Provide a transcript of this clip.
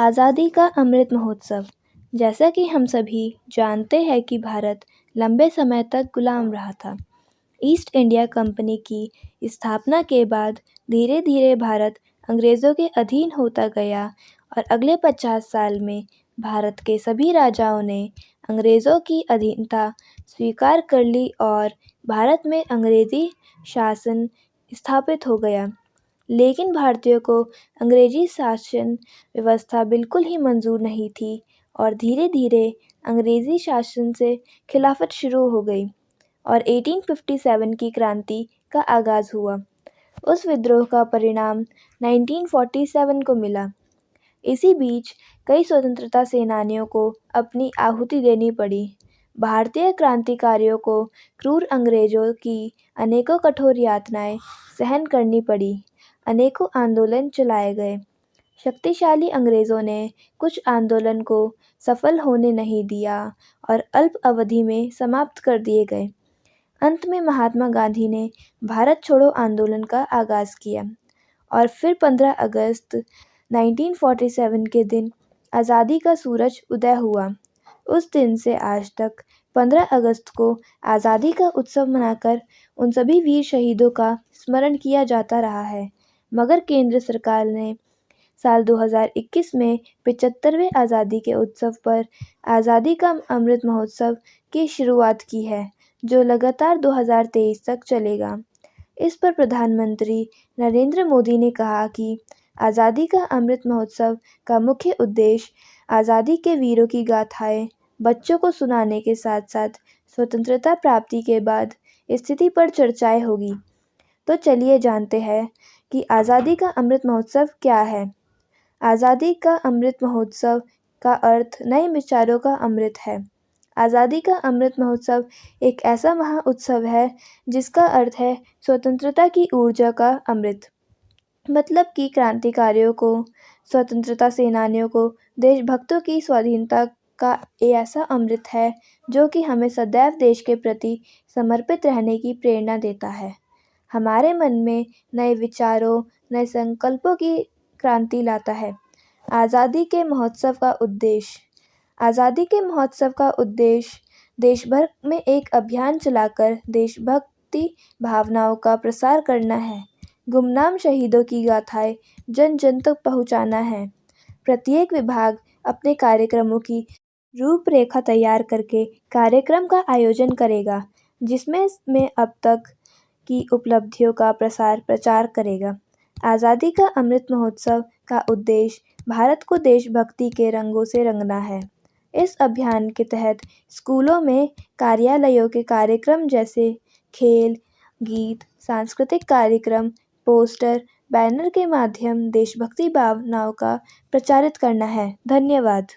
आज़ादी का अमृत महोत्सव। जैसा कि हम सभी जानते हैं कि भारत लंबे समय तक गुलाम रहा था। ईस्ट इंडिया कंपनी की स्थापना के बाद धीरे धीरे भारत अंग्रेज़ों के अधीन होता गया और अगले 50 साल में भारत के सभी राजाओं ने अंग्रेज़ों की अधीनता स्वीकार कर ली और भारत में अंग्रेज़ी शासन स्थापित हो गया। लेकिन भारतीयों को अंग्रेजी शासन व्यवस्था बिल्कुल ही मंजूर नहीं थी और धीरे धीरे अंग्रेजी शासन से खिलाफत शुरू हो गई और 1857 की क्रांति का आगाज़ हुआ। उस विद्रोह का परिणाम 1947 को मिला। इसी बीच कई स्वतंत्रता सेनानियों को अपनी आहुति देनी पड़ी। भारतीय क्रांतिकारियों को क्रूर अंग्रेज़ों की अनेकों कठोर यातनाएं सहन करनी पड़ी। अनेकों आंदोलन चलाए गए। शक्तिशाली अंग्रेज़ों ने कुछ आंदोलन को सफल होने नहीं दिया और अल्प अवधि में समाप्त कर दिए गए। अंत में महात्मा गांधी ने भारत छोड़ो आंदोलन का आगाज़ किया और फिर 15 अगस्त 1947 के दिन आज़ादी का सूरज उदय हुआ। उस दिन से आज तक 15 अगस्त को आज़ादी का उत्सव मनाकर उन सभी वीर शहीदों का स्मरण किया जाता रहा है। मगर केंद्र सरकार ने साल 2021 में 75वें आज़ादी के उत्सव पर आज़ादी का अमृत महोत्सव की शुरुआत की है, जो लगातार 2023 तक चलेगा। इस पर प्रधानमंत्री नरेंद्र मोदी ने कहा कि आज़ादी का अमृत महोत्सव का मुख्य उद्देश्य आज़ादी के वीरों की गाथाएं बच्चों को सुनाने के साथ साथ स्वतंत्रता प्राप्ति के बाद स्थिति पर चर्चाएं होगी। तो चलिए जानते हैं कि आज़ादी का अमृत महोत्सव क्या है। आज़ादी का अमृत महोत्सव का अर्थ नए विचारों का अमृत है। आज़ादी का अमृत महोत्सव एक ऐसा महा उत्सव है जिसका अर्थ है स्वतंत्रता की ऊर्जा का अमृत। मतलब कि क्रांतिकारियों को, स्वतंत्रता सेनानियों को, देशभक्तों की स्वाधीनता का ऐसा अमृत है जो कि हमें सदैव देश के प्रति समर्पित रहने की प्रेरणा देता है। हमारे मन में नए विचारों, नए संकल्पों की क्रांति लाता है। आज़ादी के महोत्सव का उद्देश्य। आज़ादी के महोत्सव का उद्देश्य देश भर में एक अभियान चलाकर देशभक्ति भावनाओं का प्रसार करना है। गुमनाम शहीदों की गाथाएं जन जन तक पहुंचाना है। प्रत्येक विभाग अपने कार्यक्रमों की रूपरेखा तैयार करके कार्यक्रम का आयोजन करेगा, जिसमें अब तक की उपलब्धियों का प्रचार करेगा। आज़ादी का अमृत महोत्सव का उद्देश्य भारत को देशभक्ति के रंगों से रंगना है। इस अभियान के तहत स्कूलों में कार्यालयों के कार्यक्रम जैसे खेल, गीत, सांस्कृतिक कार्यक्रम, पोस्टर, बैनर के माध्यम देशभक्ति भावनाओं का प्रचारित करना है। धन्यवाद।